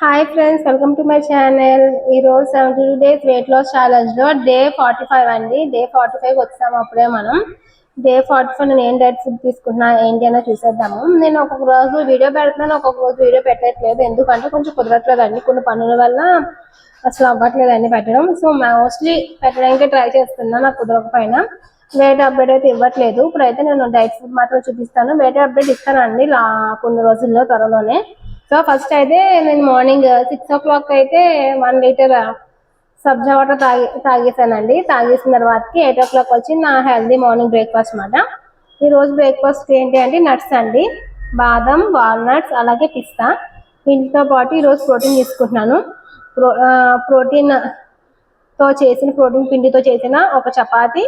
Hi friends, welcome to my channel. ఈరోజు 72 days weight loss ఛాలెంజ్లో day 45 అండి. Day 45 వచ్చాము అప్పుడే మనం. డే 45 నేను ఏం డైట్ ఫుడ్ తీసుకున్నా ఏంటి అని చూసేద్దాము. నేను ఒక్కొక్క రోజు వీడియో పెడుతున్నాను, ఒక్కొక్క రోజు వీడియో పెట్టట్లేదు. ఎందుకంటే కొంచెం కుదరట్లేదండి, కొన్ని పనుల వల్ల అసలు అవ్వట్లేదండి పెట్టడం. సో మోస్ట్లీ పెట్టడానికి ట్రై చేస్తున్నాను, నాకు కుదరకపోయినా. వెయిట్ అప్డేట్ అయితే ఇవ్వట్లేదు. ఇప్పుడైతే నేను డైట్ ఫుడ్ మాత్రం చూపిస్తాను. వెయిట్ అప్డేట్ ఇస్తానండి కొన్ని రోజుల్లో, త్వరలోనే. సో ఫస్ట్ అయితే నేను మార్నింగ్ 6 o'clock అయితే 1 లీటర్ సబ్జా వాటర్ తాగేసానండి. తాగేసిన తర్వాతకి 8 o'clock వచ్చి నా హెల్దీ మార్నింగ్ బ్రేక్ఫాస్ట్ అనమాట. ఈరోజు బ్రేక్ఫాస్ట్ ఏంటి అంటే నట్స్ అండి, బాదం, వాల్నట్స్, అలాగే పిస్తా. వీటితో పాటు ఈరోజు ప్రోటీన్ తీసుకుంటున్నాను. ప్రోటీన్ పిండితో చేసిన ఒక చపాతి,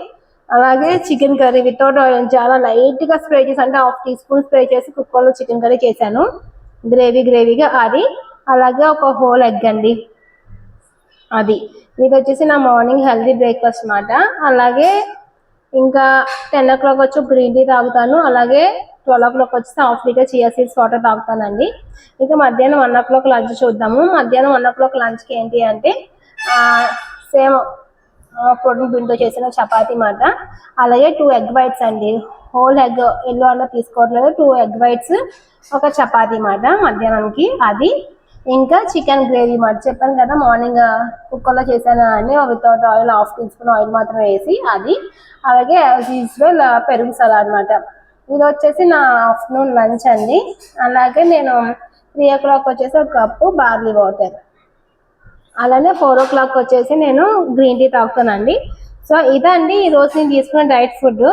అలాగే చికెన్ కర్రీ వితౌట్ ఆయిల్, చాలా లైట్గా స్ప్రే చేసి, అంటే 1/2 teaspoon స్ప్రే చేసి కుక్కర్లో చికెన్ కర్రీ చేశాను, గ్రేవీగా. అది అలాగే ఒక హోల్ ఎగ్ అండి. అది ఇది వచ్చేసి నా మార్నింగ్ హెల్దీ బ్రేక్ఫాస్ట్ అన్నమాట. అలాగే ఇంకా 10 o'clock వచ్చి గ్రీన్ టీ తాగుతాను. అలాగే 12 o'clock వచ్చి half litre chia seeds water తాగుతానండి. ఇంకా మధ్యాహ్నం 1 o'clock లంచ్ చూద్దాము. మధ్యాహ్నం 1 o'clock లంచ్కి ఏంటి అంటే సేమ్ ప్రోటీన్ పిండితో చేసిన చపాతీ మాట. అలాగే 2 egg whites అండి. హోల్ ఎగ్ ఎల్లో అన్న తీసుకోవట్లేదు. 2 egg whites, ఒక చపాతీ మాట మధ్యాహ్నానికి. అది ఇంకా చికెన్ గ్రేవీ మాట. చెప్పాను కదా మార్నింగ్ కుక్కర్లో చేశాను అని, వితౌట్ ఆయిల్ 1/2 teaspoon ఆయిల్ మాత్రం వేసి. అది అలాగే యాజ్ యూజువల్ పెరుగు సలాడ్ అనమాట. ఇది వచ్చేసి నా ఆఫ్టర్నూన్ లంచ్ అండి. అలాగే నేను 3 o'clock వచ్చేసి ఒక కప్పు బార్లీ వాటర్, అలానే 4 o'clock వచ్చేసి నేను గ్రీన్ టీ తాగుతానండి. సో ఇదండి ఈరోజు నేను తీసుకున్న డైట్ ఫుడ్.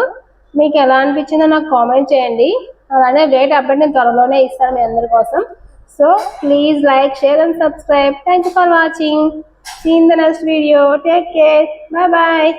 మీకు ఎలా అనిపించిందో నాకు కామెంట్ చేయండి. అలానే వెయిట్ అప్డేట్ నేను త్వరలోనే ఇస్తాను మీ అందరి కోసం. So please like, share and subscribe. Thank you for watching. See in the next video. Take care. Bye bye.